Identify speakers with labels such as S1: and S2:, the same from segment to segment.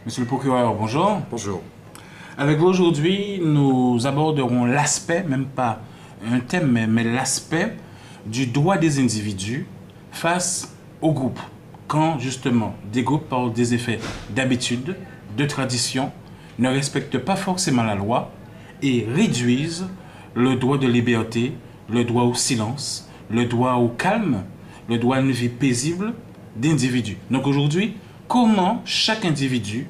S1: Monsieur le procureur, bonjour.
S2: Bonjour.
S1: Avec vous aujourd'hui, nous aborderons l'aspect, même pas un thème, mais l'aspect du droit des individus face aux groupes. Quand justement des groupes, par des effets d'habitude, de tradition, ne respectent pas forcément la loi et réduisent le droit de liberté, le droit au silence, le droit au calme, le droit à une vie paisible d'individus. Donc aujourd'hui, comment chaque individu,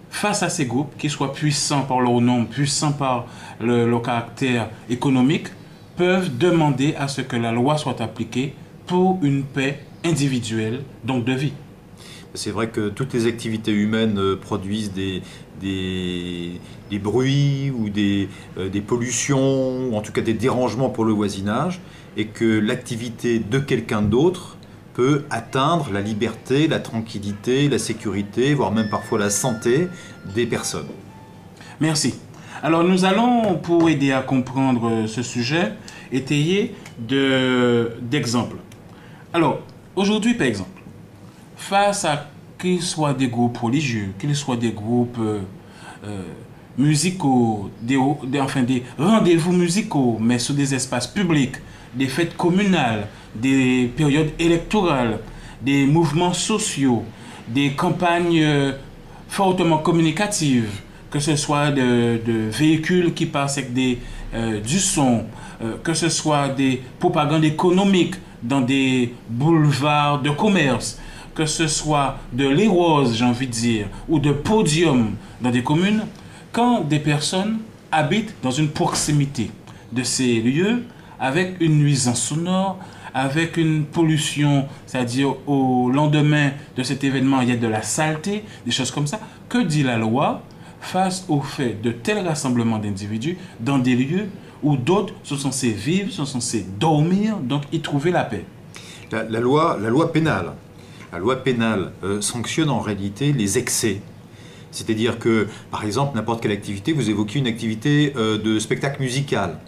S1: face à ces groupes, qu'ils soient puissants par leur nombre, puissants par leur caractère économique, peuvent demander à ce que la loi soit appliquée pour une paix individuelle, donc de vie.
S2: C'est vrai que toutes les activités humaines produisent des bruits ou des pollutions, ou en tout cas des dérangements pour le voisinage, et que l'activité de quelqu'un d'autre peut atteindre la liberté, la tranquillité, la sécurité, voire même parfois la santé des personnes.
S1: Merci. Alors nous allons, pour aider à comprendre ce sujet, étayer d'exemples. Alors, aujourd'hui par exemple, face à qu'ils soient des groupes religieux, qu'ils soient des groupes musicaux, des rendez-vous musicaux, mais sur des espaces publics, des fêtes communales, des périodes électorales, des mouvements sociaux, des campagnes fortement communicatives, que ce soit de véhicules qui passent avec du son, que ce soit des propagandes économiques dans des boulevards de commerce, que ce soit de l'héros, j'ai envie de dire, ou de podiums dans des communes, quand des personnes habitent dans une proximité de ces lieux, avec une nuisance sonore, avec une pollution, c'est-à-dire au lendemain de cet événement, il y a de la saleté, des choses comme ça. Que dit la loi face au fait de tels rassemblements d'individus dans des lieux où d'autres sont censés vivre, sont censés dormir, donc y trouver la paix?
S2: La loi pénale. La loi pénale sanctionne en réalité les excès. C'est-à-dire que, par exemple, n'importe quelle activité, vous évoquez une activité de spectacle musical.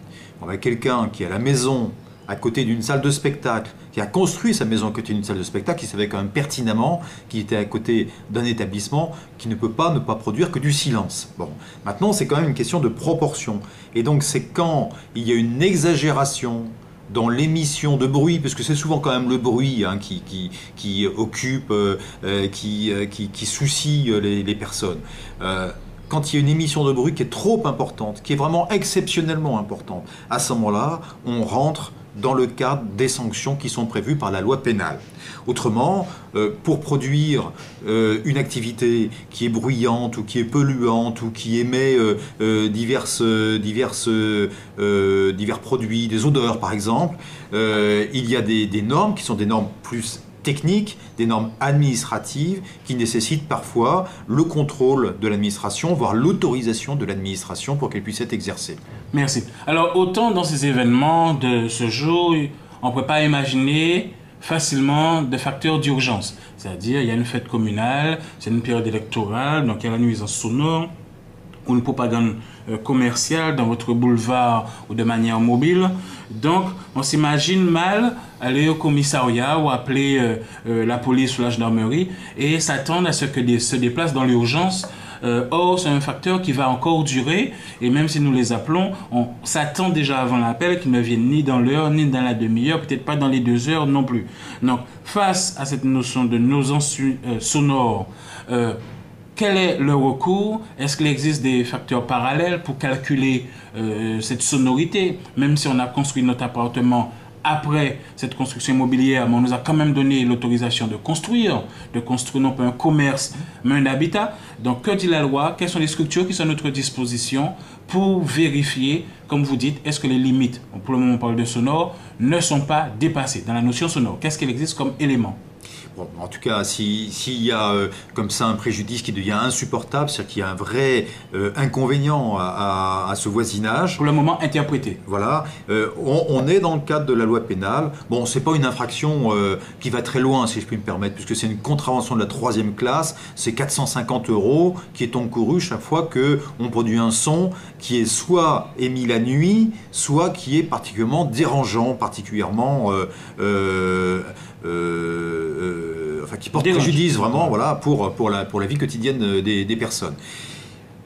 S2: On a quelqu'un qui est à la maison, à côté d'une salle de spectacle, qui a construit sa maison à côté d'une salle de spectacle, qui savait quand même pertinemment qu'il était à côté d'un établissement qui ne peut pas ne pas produire que du silence. Bon, maintenant c'est quand même une question de proportion. Et donc c'est quand il y a une exagération dans l'émission de bruit, parce que c'est souvent quand même le bruit qui occupe, qui soucie les personnes. Quand il y a une émission de bruit qui est trop importante, qui est vraiment exceptionnellement importante, à ce moment-là, on rentre dans le cadre des sanctions qui sont prévues par la loi pénale. Autrement, pour produire une activité qui est bruyante ou qui est polluante ou qui émet divers produits, des odeurs par exemple, il y a des normes qui sont des normes plus techniques, des normes administratives qui nécessitent parfois le contrôle de l'administration, voire l'autorisation de l'administration pour qu'elle puisse être exercée.
S1: Merci. Alors, autant dans ces événements de ce jour, on ne peut pas imaginer facilement des facteurs d'urgence. C'est-à-dire, il y a une fête communale, c'est une période électorale, donc il y a la nuisance sonore, ou une propagande commerciale dans votre boulevard ou de manière mobile. Donc, on s'imagine mal aller au commissariat ou appeler la police ou la gendarmerie et s'attendre à ce que se déplacent dans l'urgence. Or, c'est un facteur qui va encore durer et même si nous les appelons, on s'attend déjà avant l'appel qu'ils ne viennent ni dans l'heure, ni dans la demi-heure, peut-être pas dans les 2 heures non plus. Donc, face à cette notion de nuisance sonore, quel est le recours? Est-ce qu'il existe des facteurs parallèles pour calculer cette sonorité? Même si on a construit notre appartement après cette construction immobilière, mais on nous a quand même donné l'autorisation de construire non pas un commerce, mais un habitat. Donc, que dit la loi? Quelles sont les structures qui sont à notre disposition pour vérifier, comme vous dites, est-ce que les limites, pour le moment on parle de sonore, ne sont pas dépassées dans la notion sonore? Qu'est-ce qu'il existe comme élément?
S2: Bon, en tout cas, s'il y a comme ça un préjudice qui devient insupportable, c'est-à-dire qu'il y a un vrai inconvénient à ce voisinage.
S1: Pour le moment, interprété.
S2: Voilà, on est dans le cadre de la loi pénale. Bon, c'est pas une infraction qui va très loin, si je puis me permettre, puisque c'est une contravention de la 3e classe. C'est 450 € qui est encouru chaque fois qu'on produit un son qui est soit émis la nuit, soit qui est particulièrement dérangeant, particulièrement enfin, qui porte préjudice vraiment voilà, pour la vie quotidienne des personnes.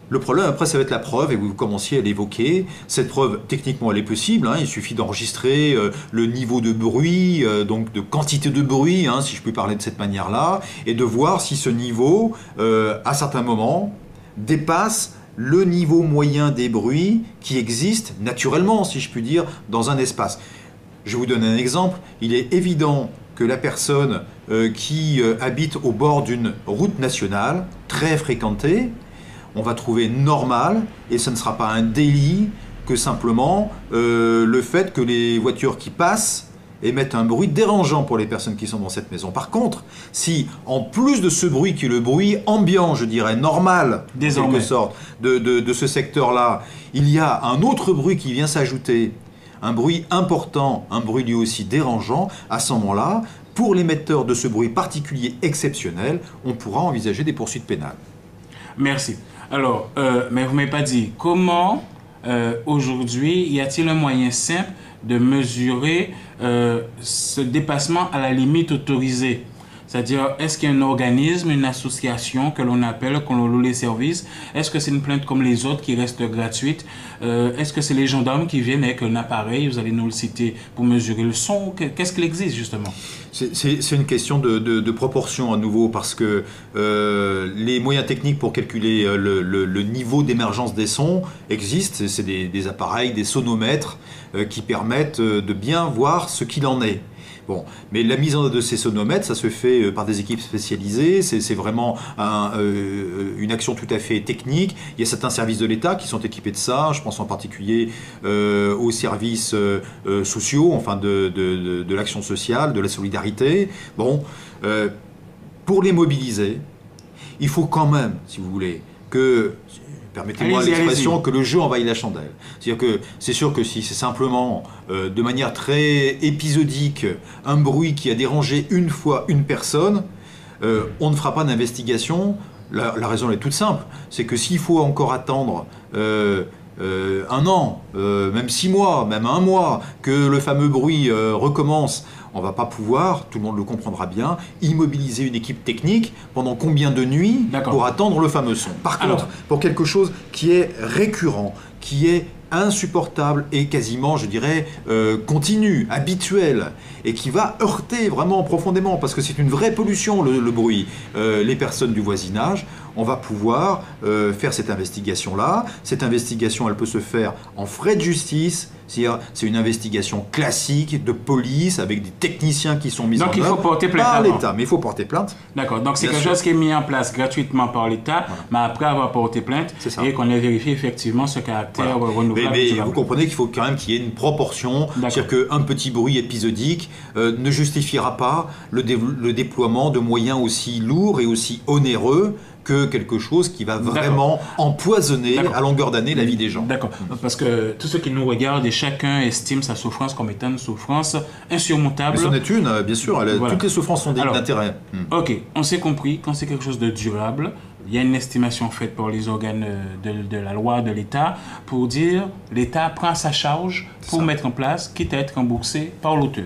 S2: Le problème, après, ça va être la preuve, et vous commenciez à l'évoquer. Cette preuve, techniquement, elle est possible. Il suffit d'enregistrer le niveau de bruit, donc de quantité de bruit, si je peux parler de cette manière-là, et de voir si ce niveau, à certains moments, dépasse le niveau moyen des bruits qui existent naturellement, si je puis dire, dans un espace. Je vous donne un exemple. Il est évident que la personne qui habite au bord d'une route nationale, très fréquentée, on va trouver normal, et ce ne sera pas un délit, que simplement le fait que les voitures qui passent émettent un bruit dérangeant pour les personnes qui sont dans cette maison. Par contre, si en plus de ce bruit qui est le bruit ambiant, je dirais normal, en quelque sorte, de ce secteur-là, il y a un autre bruit qui vient s'ajouter, un bruit important, un bruit lui aussi dérangeant, à ce moment-là, pour l'émetteur de ce bruit particulier exceptionnel, on pourra envisager des poursuites pénales.
S1: Merci. Alors, mais vous ne m'avez pas dit, comment aujourd'hui y a-t-il un moyen simple de mesurer ce dépassement à la limite autorisée? C'est-à-dire, est-ce qu'il y a un organisme, une association que l'on appelle, qu'on loue les services? Est-ce que c'est une plainte comme les autres qui reste gratuite? Est-ce que c'est les gendarmes qui viennent avec un appareil, vous allez nous le citer, pour mesurer le son? Qu'est-ce qu'il existe justement?
S2: C'est une question de proportion à nouveau, parce que les moyens techniques pour calculer le niveau d'émergence des sons existent. C'est des appareils, des sonomètres qui permettent de bien voir ce qu'il en est. Bon, mais la mise en œuvre de ces sonomètres, ça se fait par des équipes spécialisées, c'est vraiment une action tout à fait technique. Il y a certains services de l'État qui sont équipés de ça, je pense en particulier aux services sociaux, enfin de l'action sociale, de la solidarité. Bon, pour les mobiliser, il faut quand même, si vous voulez, que... Permettez-moi l'expression, que le jeu envahit la chandelle. C'est-à-dire que c'est sûr que si c'est simplement, de manière très épisodique, un bruit qui a dérangé une fois une personne, on ne fera pas d'investigation. La raison est toute simple, c'est que s'il faut encore attendre un an, même 6 mois, même 1 mois, que le fameux bruit recommence, on ne va pas pouvoir, tout le monde le comprendra bien, immobiliser une équipe technique pendant combien de nuits pour attendre le fameux son. Par contre, pour quelque chose qui est récurrent, qui est insupportable et quasiment, je dirais, continu, habituel, et qui va heurter vraiment profondément, parce que c'est une vraie pollution, le bruit, les personnes du voisinage, on va pouvoir faire cette investigation-là. Cette investigation, elle peut se faire en frais de justice, c'est-à-dire c'est une investigation classique de police avec des techniciens qui sont mis en œuvre
S1: il faut porter plainte
S2: par l'État. Mais il faut porter plainte.
S1: D'accord, donc c'est quelque chose qui est mis en place gratuitement par l'État, mais après avoir porté plainte et qu'on ait vérifié effectivement ce caractère renouvelable.
S2: Mais vous comprenez qu'il faut quand même qu'il y ait une proportion, c'est-à-dire qu'un petit bruit épisodique ne justifiera pas le déploiement de moyens aussi lourds et aussi onéreux que quelque chose qui va vraiment empoisonner à longueur d'année la vie des gens.
S1: D'accord, parce que tous ceux qui nous regardent et chacun estime sa souffrance comme étant une souffrance insurmontable.
S2: Mais c'en est une, bien sûr, toutes les souffrances sont dignes d'intérêt.
S1: Ok, on s'est compris, quand c'est quelque chose de durable, il y a une estimation faite par les organes de la loi de l'État pour dire l'État prend sa charge pour mettre en place, quitte à être remboursé par l'auteur.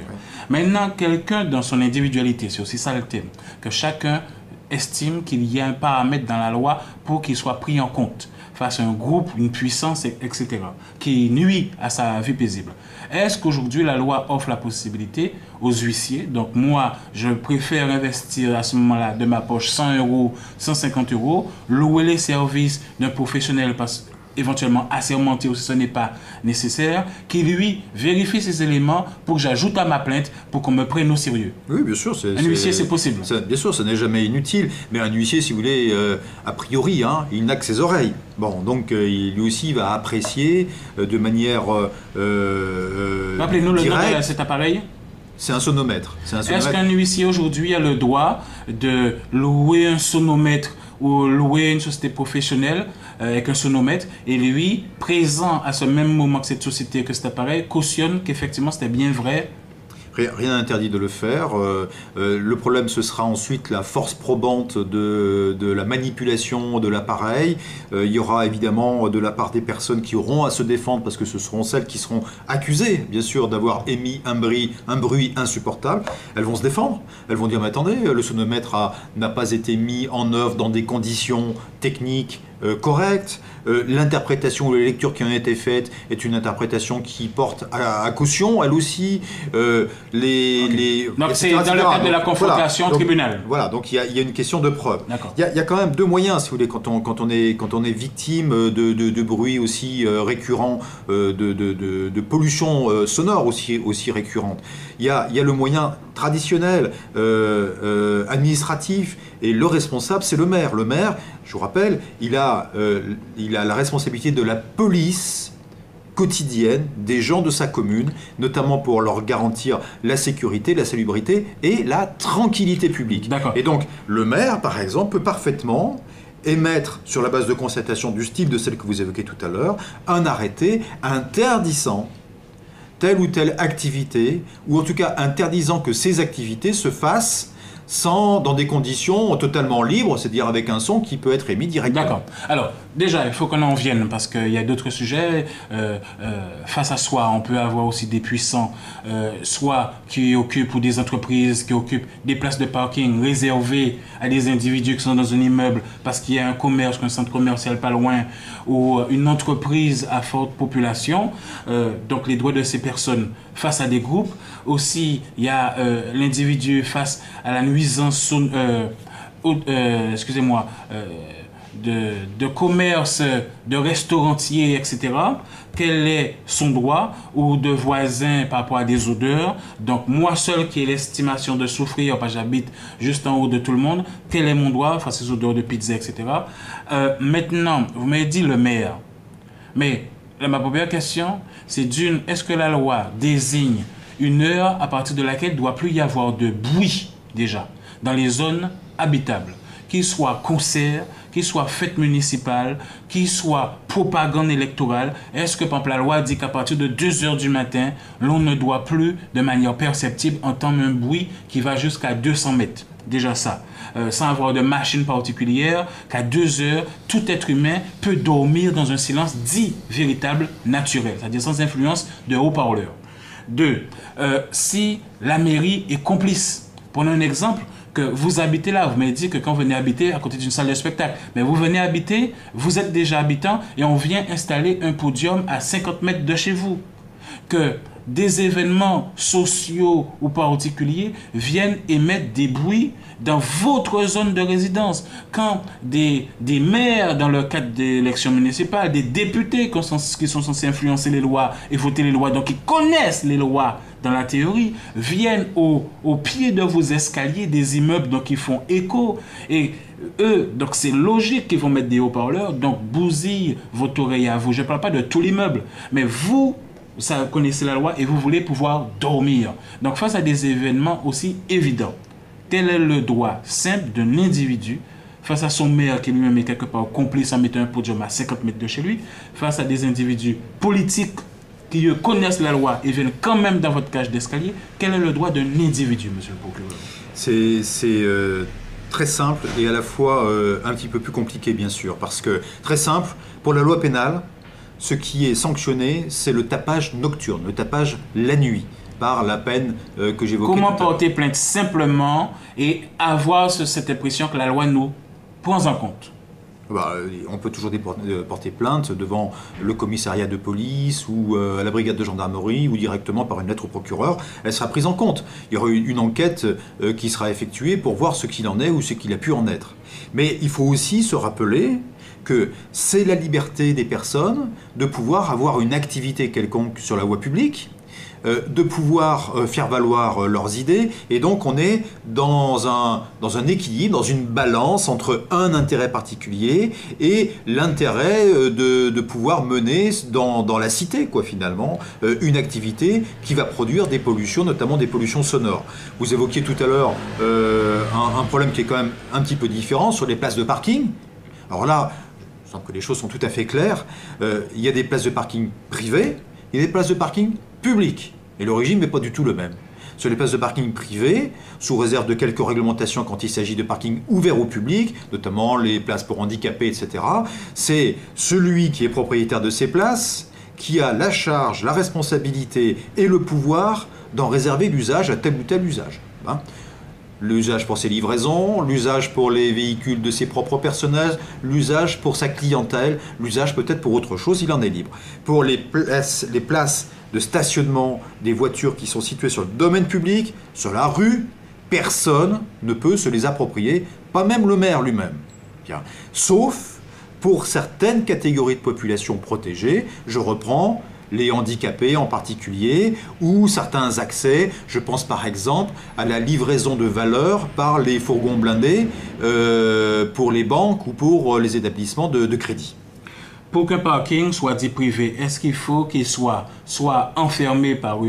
S1: Maintenant, quelqu'un dans son individualité, c'est aussi ça le thème, que chacun estime qu'il y a un paramètre dans la loi pour qu'il soit pris en compte face à un groupe, une puissance, etc., qui nuit à sa vie paisible. Est-ce qu'aujourd'hui la loi offre la possibilité aux huissiers, donc moi je préfère investir à ce moment-là de ma poche 100 €, 150 €, louer les services d'un professionnel éventuellement assermenté ou si ce n'est pas nécessaire, qui lui vérifie ces éléments pour que j'ajoute à ma plainte pour qu'on me prenne au sérieux.
S2: Oui, bien sûr.
S1: Un huissier, c'est possible.
S2: Bien sûr, ça n'est jamais inutile. Mais un huissier, si vous voulez, a priori, il n'a que ses oreilles. Bon, donc lui aussi va apprécier de manière
S1: Rappelez-nous le nom de cet appareil.
S2: C'est un sonomètre.
S1: Est-ce qu'un huissier aujourd'hui a le droit de louer un sonomètre ou louer une société professionnelle avec un sonomètre et lui, présent à ce même moment que cette société, que cet appareil, cautionne qu'effectivement c'était bien vrai?
S2: Rien n'interdit de le faire. Le problème, ce sera ensuite la force probante de la manipulation de l'appareil. Il y aura évidemment de la part des personnes qui auront à se défendre, parce que ce seront celles qui seront accusées, bien sûr, d'avoir émis un bruit insupportable. Elles vont se défendre. Elles vont dire, mais attendez, le sonomètre n'a pas été mis en œuvre dans des conditions techniques correctes. L'interprétation ou les lectures qui ont été faites est une interprétation qui porte à caution, elle aussi.
S1: Donc c'est dans le cadre de la confrontation au tribunal.
S2: Voilà, donc il y a une question de preuve. Il y a quand même deux moyens, si vous voulez, quand on est victime de bruit aussi récurrent, de pollution sonore aussi récurrente. Il y a le moyen traditionnel, administratif, et le responsable, c'est le maire. Le maire, je vous rappelle, il a la responsabilité de la police quotidienne des gens de sa commune, notamment pour leur garantir la sécurité, la salubrité et la tranquillité publique. Et donc, le maire, par exemple, peut parfaitement émettre, sur la base de constatation du style de celle que vous évoquez tout à l'heure, un arrêté interdisant telle ou telle activité, ou en tout cas interdisant que ces activités se fassent dans des conditions totalement libres, c'est-à-dire avec un son qui peut être émis directement.
S1: D'accord. Alors, déjà, il faut qu'on en vienne, parce qu'il y a d'autres sujets. Face à soi, on peut avoir aussi des puissants, soit qui occupent, ou des entreprises qui occupent des places de parking réservées à des individus qui sont dans un immeuble parce qu'il y a un commerce, un centre commercial pas loin, ou une entreprise à forte population. Donc, les droits de ces personnes face à des groupes. Aussi, il y a l'individu face à la nuisance de commerce, de restauranciers, etc. Quel est son droit, ou de voisins par rapport à des odeurs. Donc, moi seul qui ai l'estimation de souffrir, parce que j'habite juste en haut de tout le monde, quel est mon droit face aux odeurs de pizza, etc. Maintenant, vous m'avez dit le maire. Mais ma première question, c'est est-ce que la loi désigne une heure à partir de laquelle il ne doit plus y avoir de bruit, déjà, dans les zones habitables, qu'il soit concert, qu'il soit fête municipale, qu'il soit propagande électorale? Est-ce que, par exemple, la loi dit qu'à partir de 2 heures du matin, l'on ne doit plus, de manière perceptible, entendre un bruit qui va jusqu'à 200 mètres? Déjà ça. Sans avoir de machine particulière, qu'à 2 heures, tout être humain peut dormir dans un silence dit véritable, naturel, c'est-à-dire sans influence de haut-parleurs. 2. Si la mairie est complice. Prenons un exemple, que vous habitez là, vous m'avez dit que quand vous venez habiter à côté d'une salle de spectacle, mais vous venez habiter, vous êtes déjà habitant et on vient installer un podium à 50 mètres de chez vous. Que des événements sociaux ou particuliers viennent émettre des bruits dans votre zone de résidence. Quand des maires, dans le cadre d'élections municipales, des députés qui sont censés influencer les lois et voter les lois, donc qui connaissent les lois dans la théorie, viennent au pied de vos escaliers des immeubles, donc qui font écho, et eux, donc c'est logique qu'ils vont mettre des haut-parleurs, donc bousillent votre oreille à vous. Je ne parle pas de tout l'immeuble, mais vous connaissez la loi et vous voulez pouvoir dormir. Donc face à des événements aussi évidents, quel est le droit simple d'un individu face à son maire qui lui-même est quelque part complice en mettant un podium à 50 mètres de chez lui, face à des individus politiques qui connaissent la loi et viennent quand même dans votre cage d'escalier? Quel est le droit d'un individu, monsieur le procureur?
S2: C'est très simple et à la fois un petit peu plus compliqué, bien sûr, parce que, très simple, pour la loi pénale, ce qui est sanctionné, c'est le tapage nocturne, le tapage la nuit, par la peine que j'évoquais.
S1: Comment porter plainte simplement et avoir cette impression que la loi nous prend en compte?
S2: On peut toujours porter plainte devant le commissariat de police ou à la brigade de gendarmerie ou directement par une lettre au procureur. Elle sera prise en compte. Il y aura une enquête qui sera effectuée pour voir ce qu'il en est ou ce qu'il a pu en être. Mais il faut aussi se rappeler que c'est la liberté des personnes de pouvoir avoir une activité quelconque sur la voie publique, de pouvoir faire valoir leurs idées, et donc on est dans un équilibre, dans une balance entre un intérêt particulier et l'intérêt de pouvoir mener dans la cité, quoi, finalement, une activité qui va produire des pollutions, notamment des pollutions sonores. Vous évoquiez tout à l'heure un problème qui est quand même un petit peu différent sur les places de parking. Alors là, je pense que les choses sont tout à fait claires. Il y a des places de parking privées, il y a des places de parking publiques. Et le régime n'est pas du tout le même. sur les places de parking privées, sous réserve de quelques réglementations quand il s'agit de parking ouvert au public, notamment les places pour handicapés, etc. C'est celui qui est propriétaire de ces places qui a la charge, la responsabilité et le pouvoir d'en réserver l'usage à tel ou tel usage. Hein. L'usage pour ses livraisons, l'usage pour les véhicules de ses propres personnages, l'usage pour sa clientèle, l'usage peut-être pour autre chose, il en est libre. Pour les places de stationnement des voitures qui sont situées sur le domaine public, sur la rue, personne ne peut se les approprier, pas même le maire lui-même. Bien. Sauf pour certaines catégories de population protégées, je reprends les handicapés en particulier, ou certains accès, je pense par exemple à la livraison de valeurs par les fourgons blindés pour les banques ou pour les établissements de crédit.
S1: Pour qu'un parking soit dit privé, est-ce qu'il faut qu'il soit enfermé par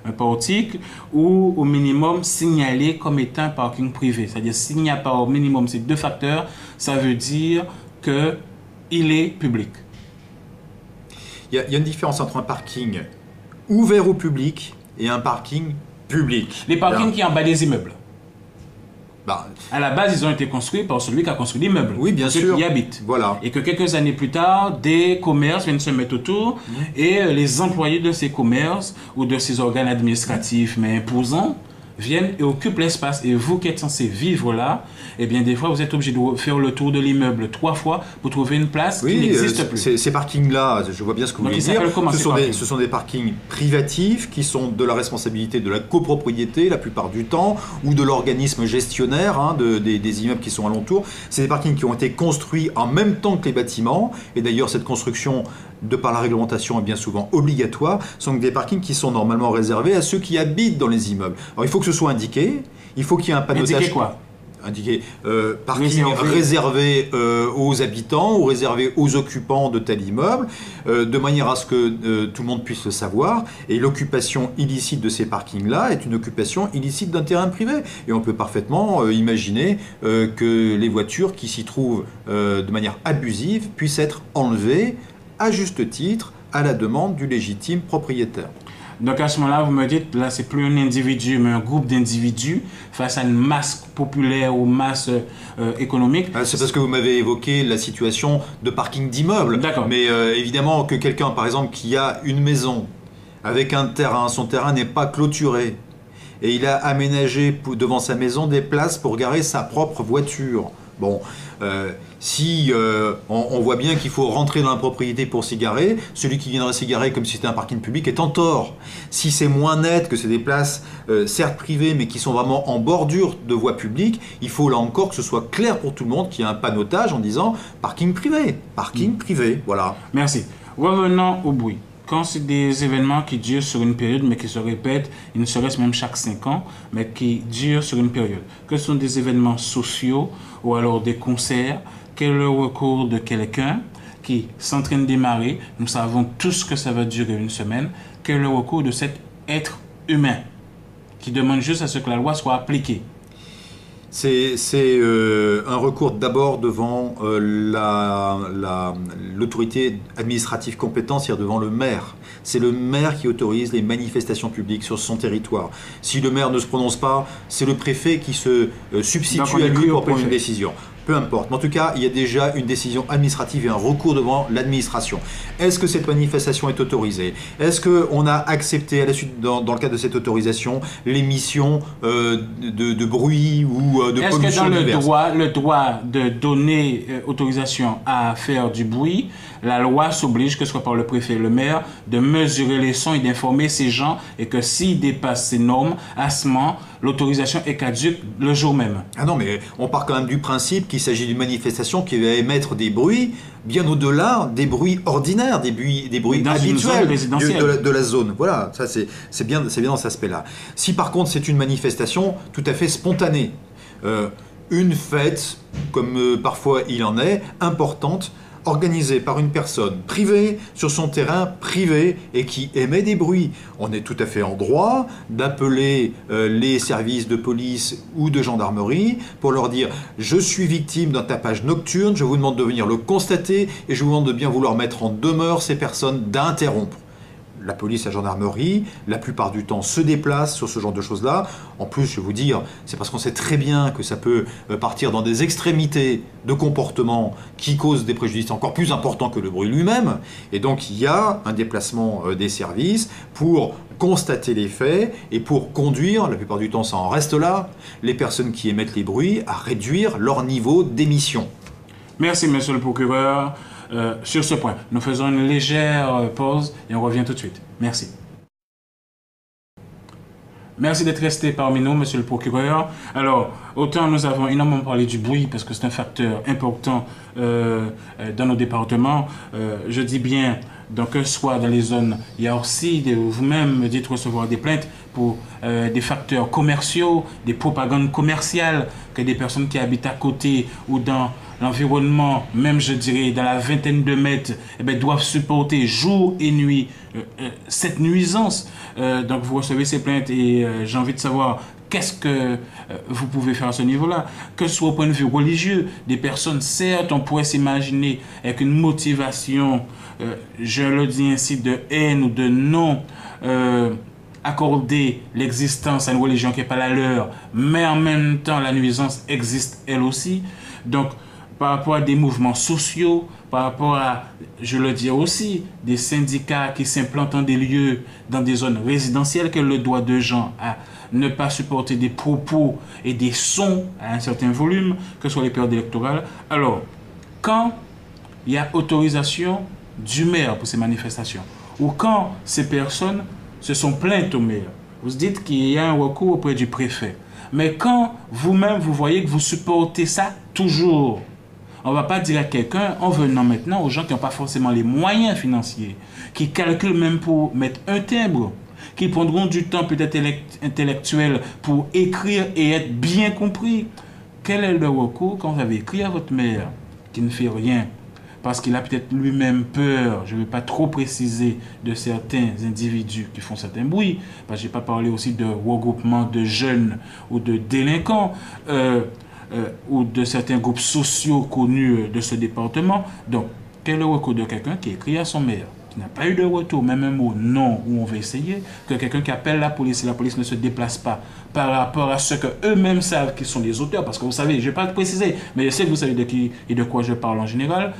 S1: un portique ou au minimum signalé comme étant un parking privé? C'est-à-dire s'il n'y a pas au minimum ces deux facteurs, ça veut dire qu'il est public.
S2: Il y a une différence entre un parking ouvert au public et un parking public.
S1: Les parkings qui sont en bas des immeubles.
S2: Bah,
S1: à la base, ils ont été construits par celui qui a construit l'immeuble.
S2: Oui, bien sûr.
S1: Ceux qui y habitent.
S2: Voilà.
S1: Et que quelques années plus tard, des commerces viennent se mettre autour et les employés de ces commerces ou de ces organes administratifs mais imposants viennent et occupent l'espace. Et vous qui êtes censé vivre là, eh bien des fois vous êtes obligé de faire le tour de l'immeuble 3 fois pour trouver une place qui n'existe plus.
S2: Ces parkings-là, je vois bien ce que vous voulez dire. Ce sont des parkings privatifs qui sont de la responsabilité de la copropriété la plupart du temps ou de l'organisme gestionnaire des immeubles qui sont alentours. C'est des parkings qui ont été construits en même temps que les bâtiments. Et d'ailleurs cette construction, de par la réglementation, est bien souvent obligatoire. Ce sont des parkings qui sont normalement réservés à ceux qui habitent dans les immeubles. Alors il faut que ce soit indiqué, il faut qu'il y ait un panneautage.
S1: Indiqué quoi?
S2: Indiqué parking réservé aux habitants ou réservé aux occupants de tel immeuble, de manière à ce que tout le monde puisse le savoir. Et l'occupation illicite de ces parkings-là est une occupation illicite d'un terrain privé. Et on peut parfaitement imaginer que les voitures qui s'y trouvent de manière abusive puissent être enlevées à juste titre à la demande du légitime propriétaire.
S1: Donc à ce moment-là, vous me dites, là, c'est plus un individu, mais un groupe d'individus face à une masse populaire ou masse économique.
S2: C'est parce que vous m'avez évoqué la situation de parking d'immeuble.
S1: D'accord.
S2: Mais évidemment que quelqu'un, par exemple, qui a une maison avec un terrain, son terrain n'est pas clôturé, et il a aménagé devant sa maison des places pour garer sa propre voiture. Bon, si on voit bien qu'il faut rentrer dans la propriété pour s'y garer, celui qui viendrait s'y garer comme si c'était un parking public est en tort. Si c'est moins net, que c'est des places certes privées mais qui sont vraiment en bordure de voies publiques, il faut là encore que ce soit clair pour tout le monde qu'il y a un panneautage en disant parking privé, voilà.
S1: Merci. Revenons au bruit. Quand c'est des événements qui durent sur une période, mais qui se répètent, il ne serait-ce même chaque 5 ans, mais qui durent sur une période, que ce sont des événements sociaux ou alors des concerts, quel est le recours de quelqu'un qui s'entraîne de démarrer, nous savons tous que ça va durer une semaine, quel est le recours de cet être humain qui demande juste à ce que la loi soit appliquée?
S2: C'est un recours d'abord devant l'autorité administrative compétente, c'est-à-dire devant le maire. C'est le maire qui autorise les manifestations publiques sur son territoire. Si le maire ne se prononce pas, c'est le préfet qui se substitue à lui pour prendre une décision. Peu importe. Mais en tout cas, il y a déjà une décision administrative et un recours devant l'administration. Est-ce que cette manifestation est autorisée? Est-ce qu'on a accepté, à la suite, dans le cadre de cette autorisation, l'émission de bruit ou de pollution diverse?
S1: Est-ce que dans le droit de donner autorisation à faire du bruit, la loi s'oblige, que ce soit par le préfet et le maire, de mesurer les sons et d'informer ces gens et que s'ils dépassent ces normes, à ce moment, l'autorisation est caduque le jour même? Ah
S2: non, mais on part quand même du principe qu'il s'agit d'une manifestation qui va émettre des bruits bien au-delà des bruits ordinaires, des bruits habituels de la zone. Voilà, ça c'est bien dans cet aspect-là. Si par contre c'est une manifestation tout à fait spontanée, une fête, comme parfois il en est, importante, organisée par une personne privée sur son terrain privé et qui émet des bruits. On est tout à fait en droit d'appeler les services de police ou de gendarmerie pour leur dire « Je suis victime d'un tapage nocturne, je vous demande de venir le constater et je vous demande de bien vouloir mettre en demeure ces personnes d'interrompre ». la police, la gendarmerie, la plupart du temps, se déplacent sur ce genre de choses-là. En plus, je vais vous dire, c'est parce qu'on sait très bien que ça peut partir dans des extrémités de comportement qui causent des préjudices encore plus importants que le bruit lui-même. Et donc, il y a un déplacement des services pour constater les faits et pour conduire, la plupart du temps ça en reste là, les personnes qui émettent les bruits à réduire leur niveau d'émission.
S1: Merci, monsieur le procureur. Sur ce point, nous faisons une légère pause et on revient tout de suite. Merci. Merci d'être resté parmi nous, monsieur le procureur. Alors, autant nous avons énormément parlé du bruit, parce que c'est un facteur important dans nos départements. Je dis bien, donc, que soit dans les zones, il y a aussi, vous-même me dites recevoir des plaintes pour des facteurs commerciaux, des propagandes commerciales, que des personnes qui habitent à côté ou dans l'environnement, même je dirais dans la vingtaine de mètres, eh bien, doivent supporter jour et nuit cette nuisance. Donc vous recevez ces plaintes et j'ai envie de savoir qu'est-ce que vous pouvez faire à ce niveau-là. Que ce soit au point de vue religieux, des personnes, certes, on pourrait s'imaginer avec une motivation, je le dis ainsi, de haine ou de non, accorder l'existence à une religion qui n'est pas la leur, mais en même temps la nuisance existe elle aussi. Donc par rapport à des mouvements sociaux, par rapport à, je le dis aussi, des syndicats qui s'implantent dans des lieux, dans des zones résidentielles, que le droit de gens à ne pas supporter des propos et des sons à un certain volume, que ce soit les périodes électorales. Alors, quand il y a autorisation du maire pour ces manifestations, ou quand ces personnes se sont plaintes au maire, vous dites qu'il y a un recours auprès du préfet. Mais quand vous-même, vous voyez que vous supportez ça toujours, on ne va pas dire à quelqu'un, en venant maintenant aux gens qui n'ont pas forcément les moyens financiers, qui calculent même pour mettre un timbre, qui prendront du temps peut-être intellectuel pour écrire et être bien compris. Quel est le recours quand vous avez écrit à votre maire qui ne fait rien parce qu'il a peut-être lui-même peur, je ne vais pas trop préciser, de certains individus qui font certains bruits, parce que je n'ai pas parlé aussi de regroupement de jeunes ou de délinquants, ou de certains groupes sociaux connus de ce département. Donc, quel est le recours de quelqu'un qui écrit à son maire, qui n'a pas eu de retour, même un mot non, où on va essayer, que quelqu'un qui appelle la police, et la police ne se déplace pas par rapport à ce qu'eux-mêmes savent qui sont les auteurs, parce que vous savez, je ne vais pas le préciser, mais je sais que vous savez de qui et de quoi je parle en général,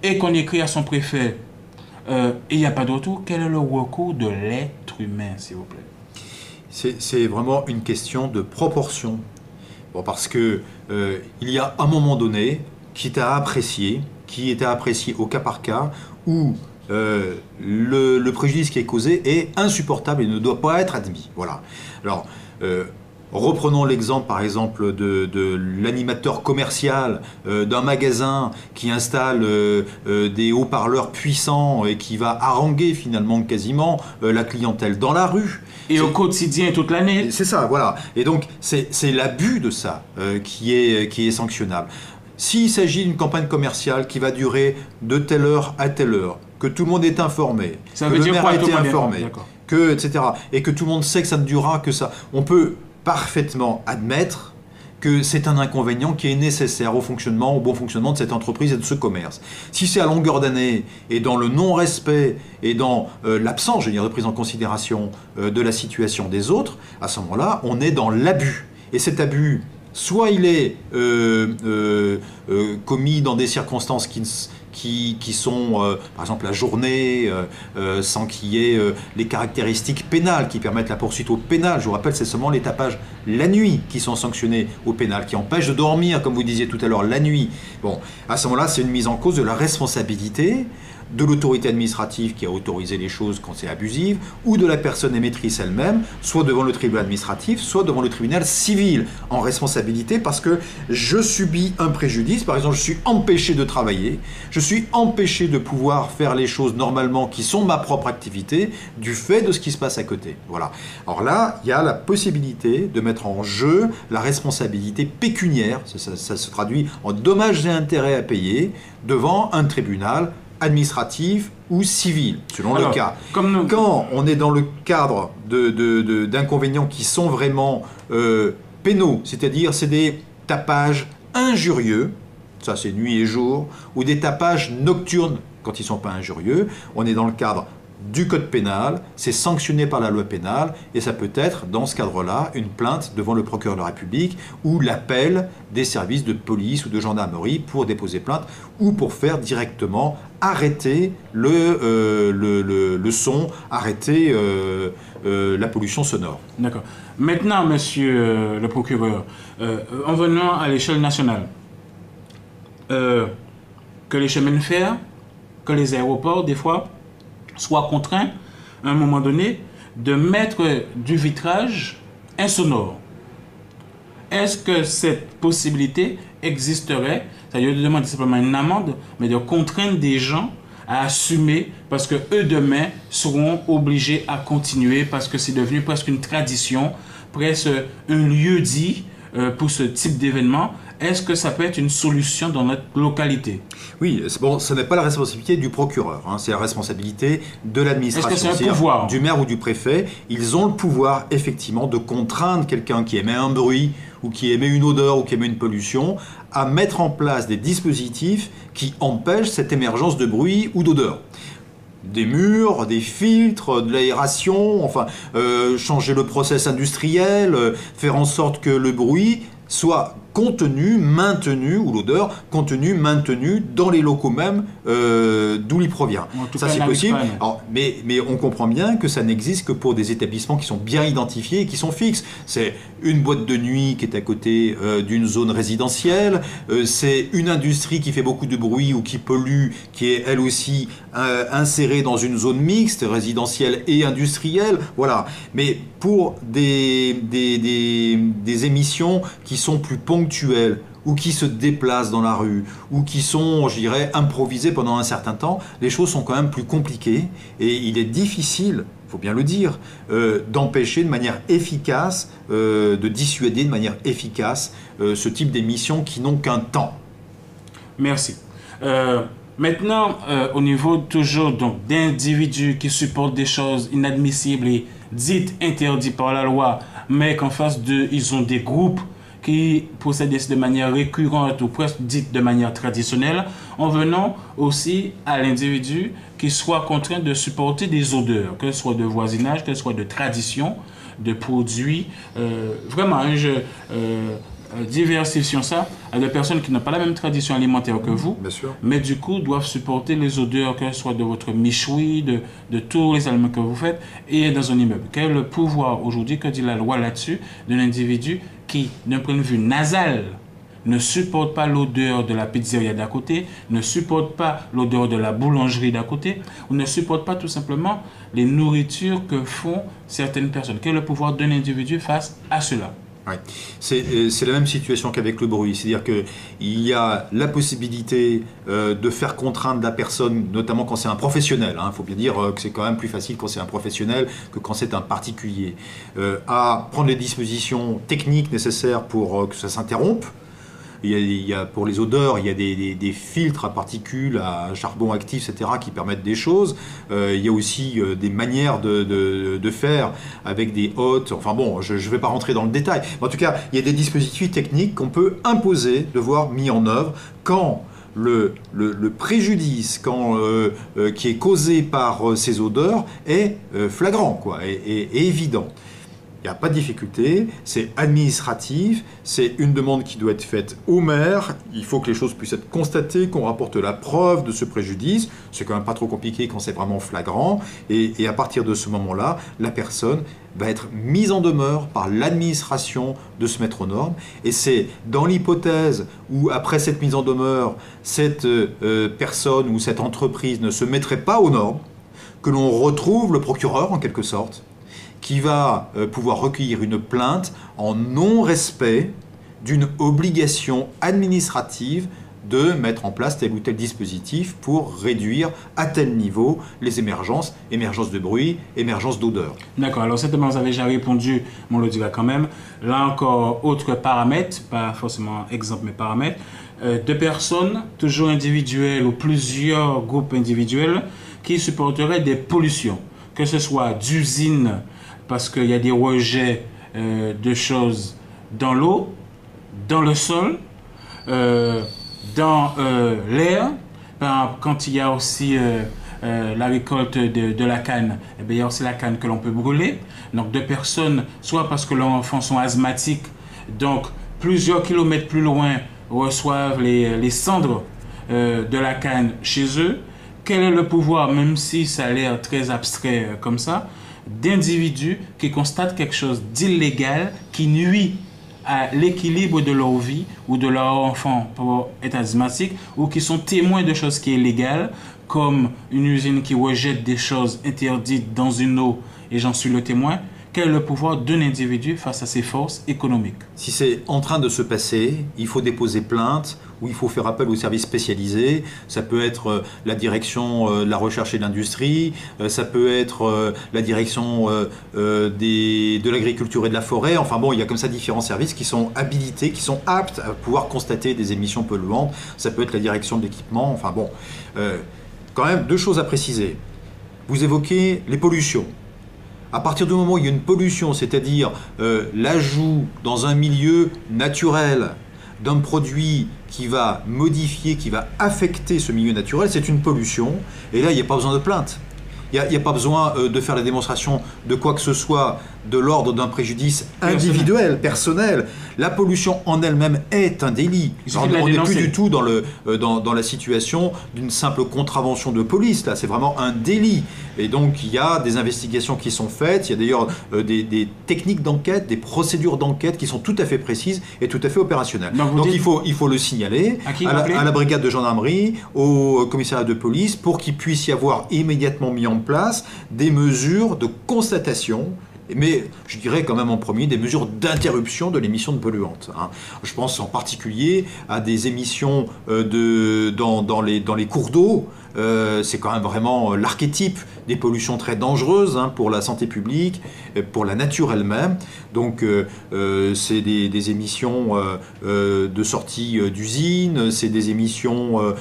S1: et qu'on écrit à son préfet, et il n'y a pas de retour, quel est le recours de l'être humain, s'il vous plaît?
S2: C'est vraiment une question de proportion. Bon, parce que il y a un moment donné qui est à apprécier, au cas par cas, où le préjudice qui est causé est insupportable et ne doit pas être admis. Voilà. Alors, reprenons l'exemple, par exemple, de l'animateur commercial d'un magasin qui installe des haut-parleurs puissants et qui va haranguer finalement quasiment la clientèle dans la rue.
S1: Et au quotidien, toute l'année.
S2: C'est ça, voilà. Et donc, c'est l'abus de ça qui est sanctionnable. S'il s'agit d'une campagne commerciale qui va durer de telle heure à telle heure, que tout le monde est informé,
S1: ça
S2: que
S1: veut
S2: le
S1: dire
S2: maire
S1: quoi,
S2: a été
S1: tout le monde est
S2: informé,
S1: informé,
S2: etc., et que tout le monde sait que ça ne durera que ça, on peut parfaitement admettre que c'est un inconvénient qui est nécessaire au bon fonctionnement de cette entreprise et de ce commerce. Si c'est à longueur d'année et dans le non-respect et dans l'absence, je veux dire, de prise en considération de la situation des autres, à ce moment-là, on est dans l'abus. Et cet abus, soit il est commis dans des circonstances qui sont, par exemple, la journée, sans qu'il y ait les caractéristiques pénales qui permettent la poursuite au pénal. Je vous rappelle, c'est seulement les tapages la nuit qui sont sanctionnés au pénal, qui empêchent de dormir, comme vous disiez tout à l'heure, la nuit. Bon, à ce moment-là, c'est une mise en cause de la responsabilité de l'autorité administrative qui a autorisé les choses quand c'est abusif, ou de la personne émettrice elle-même, soit devant le tribunal administratif, soit devant le tribunal civil, en responsabilité parce que je subis un préjudice. Par exemple, je suis empêché de travailler, je suis empêché de pouvoir faire les choses normalement qui sont ma propre activité du fait de ce qui se passe à côté. Voilà. Alors là, il y a la possibilité de mettre en jeu la responsabilité pécuniaire, ça se traduit en dommages et intérêts à payer devant un tribunal administratif ou civil, selon le cas. Quand on est dans le cadre d'inconvénients qui sont vraiment pénaux, c'est-à-dire c'est des tapages injurieux, ça c'est nuit et jour, ou des tapages nocturnes quand ils ne sont pas injurieux, on est dans le cadre du code pénal, c'est sanctionné par la loi pénale, et ça peut être, dans ce cadre-là, une plainte devant le procureur de la République ou l'appel des services de police ou de gendarmerie pour déposer plainte ou pour faire directement arrêter le son, arrêter la pollution sonore.
S1: D'accord. Maintenant, monsieur le procureur, en venant à l'échelle nationale, que les chemins de fer, que les aéroports, des fois, soient contraints, à un moment donné, de mettre du vitrage insonore. Est-ce que cette possibilité existerait, c'est-à-dire de demander simplement une amende, mais de contraindre des gens à assumer parce que eux demain seront obligés à continuer parce que c'est devenu presque une tradition, presque un lieu-dit pour ce type d'événement. Est-ce que ça peut être une solution dans notre localité?
S2: Oui, bon, ce n'est pas la responsabilité du procureur, hein, c'est la responsabilité de l'administration.
S1: Est-ce que c'est un pouvoir?
S2: Du maire ou du préfet. Ils ont le pouvoir, effectivement, de contraindre quelqu'un qui émet un bruit ou qui émet une odeur ou qui émet une pollution à mettre en place des dispositifs qui empêchent cette émergence de bruit ou d'odeur. Des murs, des filtres, de l'aération, enfin, changer le process industriel, faire en sorte que le bruit soit contenu, maintenu, ou l'odeur contenue, maintenue dans les locaux même d'où il provient. Ça, c'est possible. Alors, mais on comprend bien que ça n'existe que pour des établissements qui sont bien identifiés et qui sont fixes. C'est une boîte de nuit qui est à côté d'une zone résidentielle, c'est une industrie qui fait beaucoup de bruit ou qui pollue, qui est elle aussi insérée dans une zone mixte, résidentielle et industrielle. Voilà. Mais pour des émissions qui sont plus ponctuelles, ou qui se déplacent dans la rue, ou qui sont, je dirais, improvisées pendant un certain temps, les choses sont quand même plus compliquées, et il est difficile, il faut bien le dire, d'empêcher de manière efficace, de dissuader de manière efficace ce type d'émissions qui n'ont qu'un temps.
S1: Merci. Maintenant, au niveau toujours d'individus qui supportent des choses inadmissibles et dites interdites par la loi, mais qu'en face d'eux, ils ont des groupes qui procèdent de manière récurrente ou presque dite de manière traditionnelle, en venant aussi à l'individu qui soit contraint de supporter des odeurs, que ce soit de voisinage, que ce soit de tradition, de produits. Vraiment, diversifions ça à des personnes qui n'ont pas la même tradition alimentaire que vous,
S2: Bien sûr.
S1: mais du coup doivent supporter les odeurs, que ce soit de votre michoui, de tous les aliments que vous faites, et dans un immeuble. Quel est le pouvoir aujourd'hui, que dit la loi là-dessus, d'un individu qui, d'un point de vue nasal, ne supporte pas l'odeur de la pizzeria d'à côté, ne supporte pas l'odeur de la boulangerie d'à côté, ou ne supporte pas tout simplement les nourritures que font certaines personnes? Quel est le pouvoir d'un individu face à cela?
S2: Ouais. C'est la même situation qu'avec le bruit, c'est-à-dire qu'il y a la possibilité de faire contraindre la personne, notamment quand c'est un professionnel, il faut bien dire que c'est quand même plus facile quand c'est un professionnel que quand c'est un particulier, à prendre les dispositions techniques nécessaires pour que ça s'interrompe. Il y a, pour les odeurs, il y a des filtres à particules, à charbon actif, etc., qui permettent des choses. Il y a aussi des manières de faire avec des hôtes. Enfin bon, je ne vais pas rentrer dans le détail. Mais en tout cas, il y a des dispositifs techniques qu'on peut imposer de voir mis en œuvre quand le préjudice qui est causé par ces odeurs est flagrant, quoi, et évident. Il n'y a pas de difficulté, c'est administratif, c'est une demande qui doit être faite au maire, il faut que les choses puissent être constatées, qu'on rapporte la preuve de ce préjudice, c'est quand même pas trop compliqué quand c'est vraiment flagrant, et à partir de ce moment-là, la personne va être mise en demeure par l'administration de se mettre aux normes, et c'est dans l'hypothèse où après cette mise en demeure, cette personne ou cette entreprise ne se mettrait pas aux normes, que l'on retrouve le procureur en quelque sorte, qui va pouvoir recueillir une plainte en non-respect d'une obligation administrative de mettre en place tel ou tel dispositif pour réduire à tel niveau les émergences de bruit, émergence d'odeur.
S1: D'accord, alors certainement vous avez déjà répondu, mais on le dira quand même. Là encore, autre paramètre, pas forcément exemple mais paramètre, deux personnes, toujours individuelles ou plusieurs groupes individuels, qui supporteraient des pollutions, que ce soit d'usines, parce qu'il y a des rejets de choses dans l'eau, dans le sol, dans l'air. Quand il y a aussi la récolte de la canne, eh bien, il y a aussi la canne que l'on peut brûler. Donc, deux personnes, soit parce que leurs enfants sont asthmatiques, donc plusieurs kilomètres plus loin, reçoivent les cendres de la canne chez eux. Quel est le pouvoir, même si ça a l'air très abstrait comme ça, d'individus qui constatent quelque chose d'illégal qui nuit à l'équilibre de leur vie ou de leur enfant pour être asthmatique, ou qui sont témoins de choses qui sont illégales, comme une usine qui rejette des choses interdites dans une eau et j'en suis le témoin. Quel est le pouvoir d'un individu face à ses forces économiques?
S2: Si c'est en train de se passer, il faut déposer plainte ou il faut faire appel aux services spécialisés. Ça peut être la direction de la recherche et de l'industrie, ça peut être la direction de l'agriculture et de la forêt. Enfin bon, il y a comme ça différents services qui sont habilités, qui sont aptes à pouvoir constater des émissions polluantes. Ça peut être la direction de l'équipement. Enfin bon, quand même deux choses à préciser. Vous évoquez les pollutions. À partir du moment où il y a une pollution, c'est-à-dire l'ajout dans un milieu naturel d'un produit qui va modifier, qui va affecter ce milieu naturel, c'est une pollution. Et là, il n'y a pas besoin de plainte. Il n'y a pas besoin de faire la démonstration de quoi que ce soit de l'ordre d'un préjudice individuel, personnel. La pollution en elle-même est un délit. On n'est plus du tout dans la situation d'une simple contravention de police. Là, c'est vraiment un délit. Et donc, il y a des investigations qui sont faites. Il y a d'ailleurs des techniques d'enquête, des procédures d'enquête qui sont tout à fait précises et tout à fait opérationnelles. Donc il faut le signaler à la brigade de gendarmerie, au commissariat de police, pour qu'il puisse y avoir immédiatement mis en place des mesures de constatation, mais je dirais quand même en premier des mesures d'interruption de l'émission de polluantes. Je pense en particulier à des émissions dans les cours d'eau. C'est quand même vraiment l'archétype des pollutions très dangereuses pour la santé publique, pour la nature elle-même. Donc c'est des émissions de sortie d'usines, c'est des émissions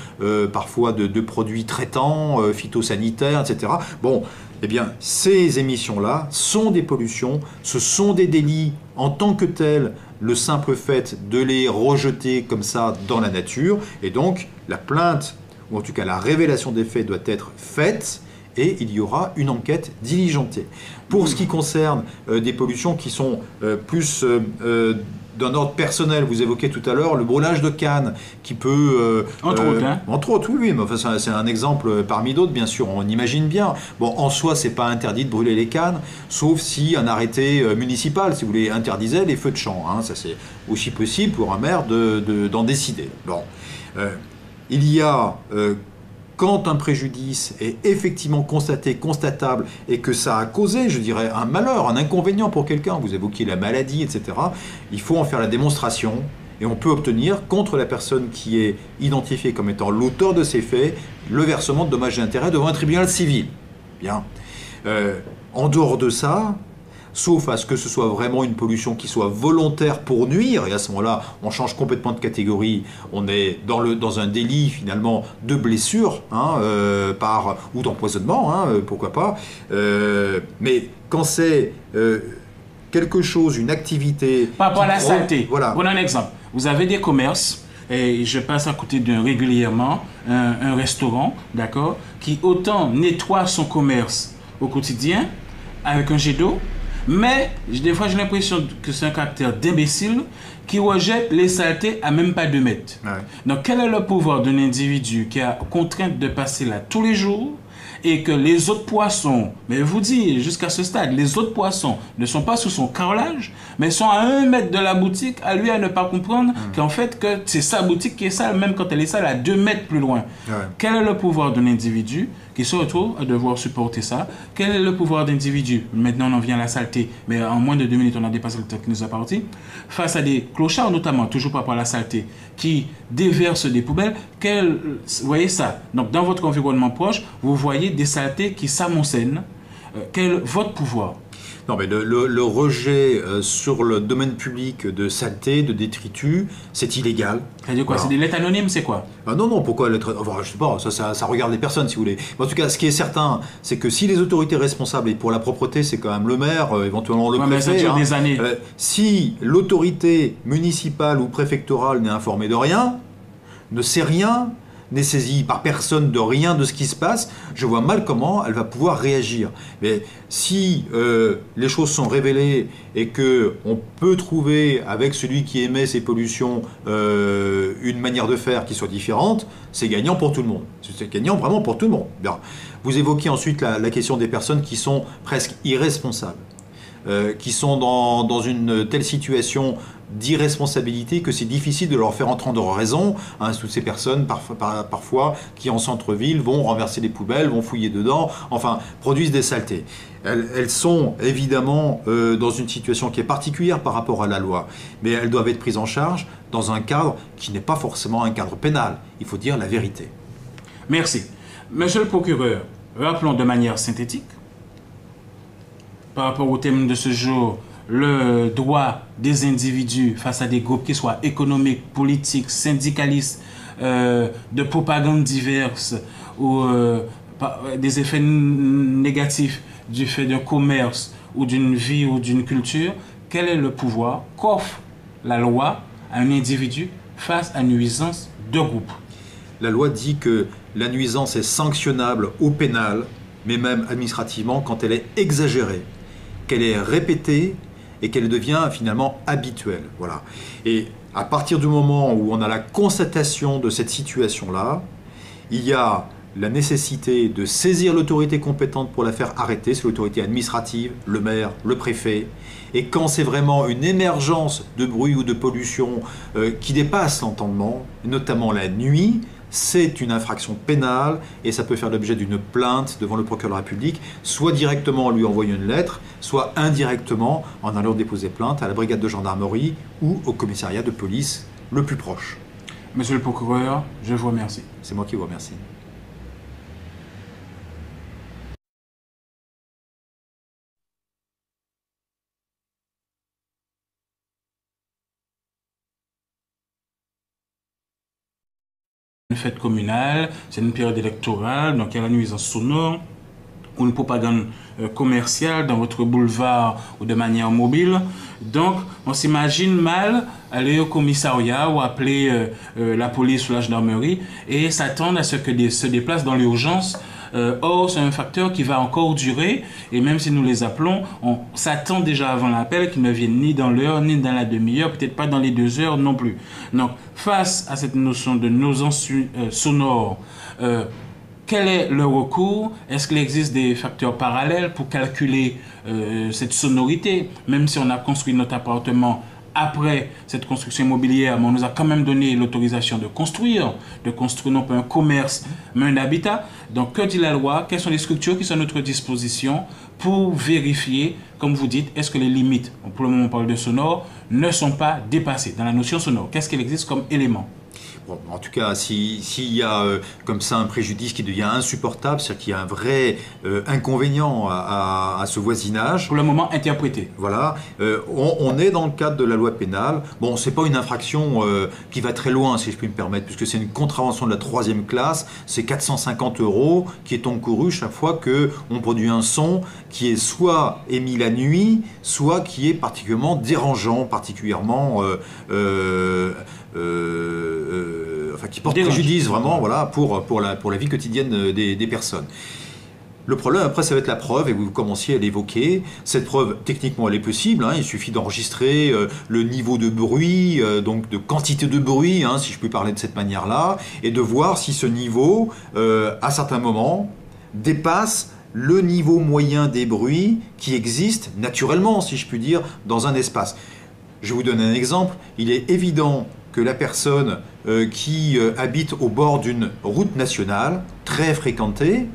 S2: parfois de produits traitants, phytosanitaires, etc. Bon, eh bien, ces émissions-là sont des pollutions, ce sont des délits en tant que tels, le simple fait de les rejeter comme ça dans la nature, et donc la plainte, ou en tout cas la révélation des faits doit être faite, et il y aura une enquête diligentée. Pour ce qui concerne des pollutions qui sont plus d'un ordre personnel, vous évoquez tout à l'heure le brûlage de canne qui peut... Entre autres, oui, mais enfin, c'est un exemple parmi d'autres, bien sûr, on imagine bien. Bon, en soi, c'est pas interdit de brûler les cannes, sauf si un arrêté municipal, si vous voulez, interdisait les feux de champ. Ça, c'est aussi possible pour un maire d'en décider. Bon. Il y a... quand un préjudice est effectivement constatable et que ça a causé, je dirais, un malheur, un inconvénient pour quelqu'un, vous évoquiez la maladie, etc., il faut en faire la démonstration et on peut obtenir contre la personne qui est identifiée comme étant l'auteur de ces faits le versement de dommages et intérêts devant un tribunal civil. Bien. En dehors de ça, sauf à ce que ce soit vraiment une pollution qui soit volontaire pour nuire, et à ce moment-là, on change complètement de catégorie, on est dans un délit finalement de blessure, ou d'empoisonnement, pourquoi pas, mais quand c'est quelque chose, une activité...
S1: Par rapport à la saleté,
S2: voilà.
S1: Prenons un exemple, vous avez des commerces, et je passe à côté d'un régulièrement, un restaurant, d'accord, qui autant nettoie son commerce au quotidien, avec un jet d'eau, mais des fois j'ai l'impression que c'est un caractère d'imbécile qui rejette les saletés à même pas 2 mètres. Ouais. Donc quel est le pouvoir d'un individu qui a contrainte de passer là tous les jours et que les autres poissons, mais vous dites jusqu'à ce stade, les autres poissons ne sont pas sous son carrelage, mais sont à 1 mètre de la boutique, à lui à ne pas comprendre qu'en fait que c'est sa boutique qui est sale, même quand elle est sale à 2 mètres plus loin. Ouais. Quel est le pouvoir d'un individu qui se retrouve à devoir supporter ça? Quel est le pouvoir d'individu? Maintenant on en vient à la saleté, mais en moins de 2 minutes on a dépassé le temps qui nous a parti. Face à des clochards notamment, toujours par rapport à la saleté, qui déversent des poubelles, vous voyez ça? Donc dans votre environnement proche, vous voyez des saletés qui s'amoncellent. Quel est votre pouvoir?
S2: Non, mais le rejet sur le domaine public de saleté, de détritus, c'est illégal.
S1: C'est-à-dire quoi? C'est des lettres anonymes, c'est quoi?
S2: Non, pourquoi lettres... Enfin, je sais pas, ça regarde les personnes, si vous voulez. Mais en tout cas, ce qui est certain, c'est que si les autorités responsables, et pour la propreté, c'est quand même le maire, éventuellement le préfet...
S1: Mais ça dure des années.
S2: Si l'autorité municipale ou préfectorale n'est informée de rien, ne sait rien, n'est saisie par personne de rien de ce qui se passe, je vois mal comment elle va pouvoir réagir. Mais si les choses sont révélées et qu'on peut trouver avec celui qui émet ces pollutions une manière de faire qui soit différente, c'est gagnant pour tout le monde. C'est gagnant vraiment pour tout le monde. Bien. Vous évoquez ensuite la question des personnes qui sont presque irresponsables, qui sont dans une telle situation d'irresponsabilité que c'est difficile de leur faire entendre raison. Hein, toutes ces personnes, parfois, qui en centre-ville vont renverser des poubelles, vont fouiller dedans, enfin, produisent des saletés. Elles sont évidemment dans une situation qui est particulière par rapport à la loi, mais elles doivent être prises en charge dans un cadre qui n'est pas forcément un cadre pénal. Il faut dire la vérité.
S1: Merci. Monsieur le procureur, rappelons de manière synthétique, par rapport au thème de ce jour, le droit des individus face à des groupes qui soient économiques, politiques, syndicalistes, de propagande diverses ou des effets négatifs du fait d'un commerce ou d'une vie ou d'une culture, quel est le pouvoir qu'offre la loi à un individu face à une nuisance de groupe?
S2: La loi dit que la nuisance est sanctionnable au pénal, mais même administrativement quand elle est exagérée, qu'elle est répétée et qu'elle devient finalement habituelle. Voilà. Et à partir du moment où on a la constatation de cette situation-là, il y a la nécessité de saisir l'autorité compétente pour la faire arrêter, c'est l'autorité administrative, le maire, le préfet. Et quand c'est vraiment une émergence de bruit ou de pollution qui dépasse l'entendement, notamment la nuit, c'est une infraction pénale et ça peut faire l'objet d'une plainte devant le procureur de la République, soit directement en lui envoyant une lettre, soit indirectement en allant déposer plainte à la brigade de gendarmerie ou au commissariat de police le plus proche.
S1: Monsieur le procureur, je vous remercie.
S2: C'est moi qui vous remercie.
S1: Une fête communale, c'est une période électorale, donc il y a la nuisance sonore ou une propagande commerciale dans votre boulevard ou de manière mobile. Donc, on s'imagine mal aller au commissariat ou appeler la police ou la gendarmerie et s'attendre à ce que se déplacent dans l'urgence. Or, c'est un facteur qui va encore durer et même si nous les appelons, on s'attend déjà avant l'appel qu'ils ne viennent ni dans l'heure, ni dans la demi-heure, peut-être pas dans les 2 heures non plus. Donc, face à cette notion de nuisance sonore, quel est le recours? Est-ce qu'il existe des facteurs parallèles pour calculer cette sonorité? Même si on a construit notre appartement après cette construction immobilière, mais on nous a quand même donné l'autorisation de construire non pas un commerce, mais un habitat. Donc, que dit la loi? Quelles sont les structures qui sont à notre disposition pour vérifier, comme vous dites, est-ce que les limites, pour le moment on parle de sonore, ne sont pas dépassées dans la notion sonore? Qu'est-ce qu'il existe comme élément?
S2: Bon, en tout cas, s'il y a comme ça un préjudice qui devient insupportable, c'est-à-dire qu'il y a un vrai inconvénient à ce voisinage.
S1: Pour le moment, interprété.
S2: Voilà, on est dans le cadre de la loi pénale. Bon, c'est pas une infraction qui va très loin, si je puis me permettre, puisque c'est une contravention de la 3e classe, c'est 450 € qui est encouru chaque fois qu'on produit un son qui est soit émis la nuit, soit qui est particulièrement dérangeant, particulièrement... enfin, qui porte préjudice vraiment voilà, pour la vie quotidienne des personnes. Le problème, après, ça va être la preuve, et vous commenciez à l'évoquer. Cette preuve, techniquement, elle est possible. Hein, il suffit d'enregistrer le niveau de bruit, donc de quantité de bruit, hein, si je puis parler de cette manière-là, et de voir si ce niveau, à certains moments, dépasse le niveau moyen des bruits qui existent naturellement, si je puis dire, dans un espace. Je vous donne un exemple. Il est évident que la personne qui habite au bord d'une route nationale très fréquentée,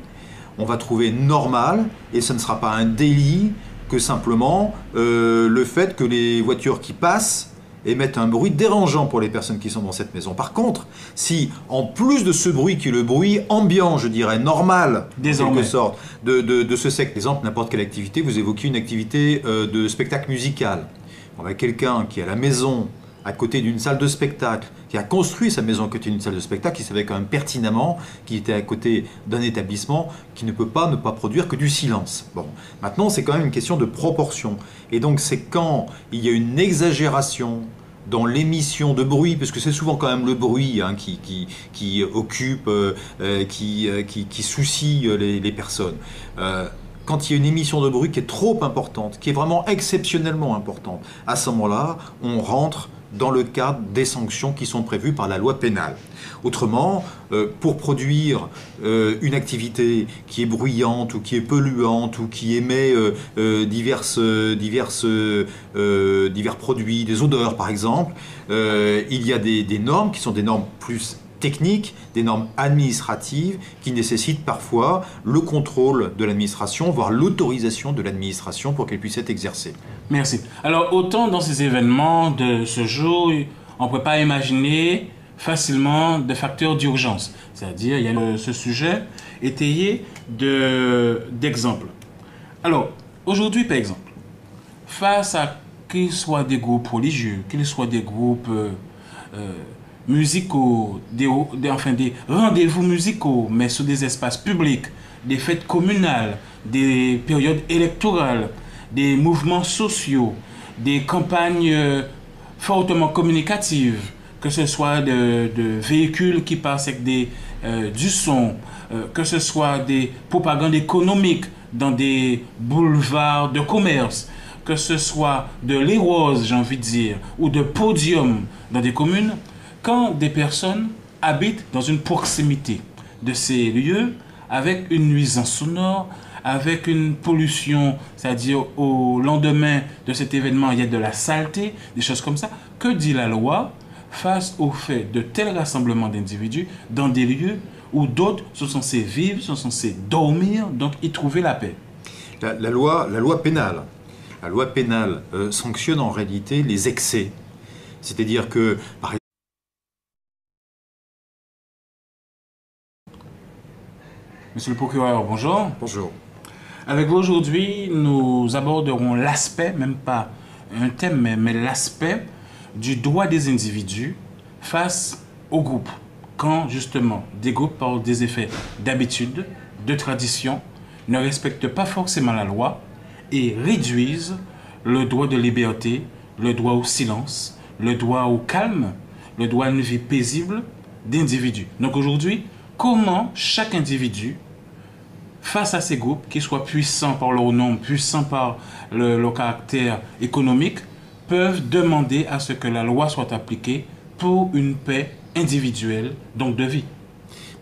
S2: on va trouver normal, et ce ne sera pas un délit, que simplement le fait que les voitures qui passent émettent un bruit dérangeant pour les personnes qui sont dans cette maison. Par contre, si en plus de ce bruit qui est le bruit ambiant, je dirais normal, en quelque sorte, de ce secteur, par exemple, n'importe quelle activité, vous évoquez une activité de spectacle musical. On a quelqu'un qui est à la maison, à côté d'une salle de spectacle, qui a construit sa maison à côté d'une salle de spectacle, qui savait quand même pertinemment qu'il était à côté d'un établissement qui ne peut pas ne pas produire que du silence. Bon, maintenant c'est quand même une question de proportion. Et donc c'est quand il y a une exagération dans l'émission de bruit, parce que c'est souvent quand même le bruit hein, qui occupe, qui soucie les personnes. Quand il y a une émission de bruit qui est trop importante, qui est vraiment exceptionnellement importante, à ce moment-là, on rentre dans le cadre des sanctions qui sont prévues par la loi pénale. Autrement, pour produire une activité qui est bruyante ou qui est polluante ou qui émet divers produits, des odeurs par exemple, il y a des normes qui sont des normes plus techniques, des normes administratives qui nécessitent parfois le contrôle de l'administration, voire l'autorisation de l'administration pour qu'elle puisse être exercée.
S1: Merci. Alors, autant dans ces événements de ce jour, on ne peut pas imaginer facilement des facteurs d'urgence. C'est-à-dire, il y a ce sujet étayé d'exemples. Alors, aujourd'hui, par exemple, face à qu'ils soient des groupes religieux, qu'ils soient des groupes musicaux, des rendez-vous musicaux, mais sur des espaces publics, des fêtes communales, des périodes électorales, des mouvements sociaux, des campagnes fortement communicatives, que ce soit de véhicules qui passent avec du son, que ce soit des propagandes économiques dans des boulevards de commerce, que ce soit de l'héros, j'ai envie de dire, ou de podiums dans des communes, quand des personnes habitent dans une proximité de ces lieux avec une nuisance sonore, avec une pollution, c'est-à-dire au lendemain de cet événement, il y a de la saleté, des choses comme ça. Que dit la loi face au fait de tels rassemblements d'individus dans des lieux où d'autres sont censés vivre, sont censés dormir, donc y trouver la paix?
S2: La loi pénale. La loi pénale sanctionne en réalité les excès. C'est-à-dire que, par exemple,
S1: Monsieur le procureur, bonjour.
S2: bonjour.
S1: Avec vous aujourd'hui, nous aborderons l'aspect, même pas un thème, mais l'aspect du droit des individus face aux groupes. Quand justement des groupes, par des effets d'habitude, de tradition, ne respectent pas forcément la loi et réduisent le droit de liberté, le droit au silence, le droit au calme, le droit à une vie paisible d'individus. Donc aujourd'hui, comment chaque individu, face à ces groupes, qu'ils soient puissants par leur nombre, puissants par leur caractère économique, peuvent demander à ce que la loi soit appliquée pour une paix individuelle, donc de vie?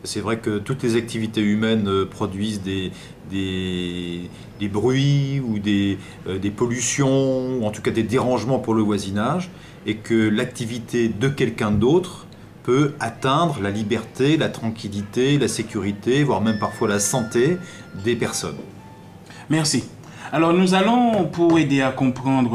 S2: C'est vrai que toutes les activités humaines produisent des bruits ou des pollutions, ou en tout cas des dérangements pour le voisinage, et que l'activité de quelqu'un d'autre peut atteindre la liberté, la tranquillité, la sécurité, voire même parfois la santé des personnes.
S1: Merci. Alors nous allons, pour aider à comprendre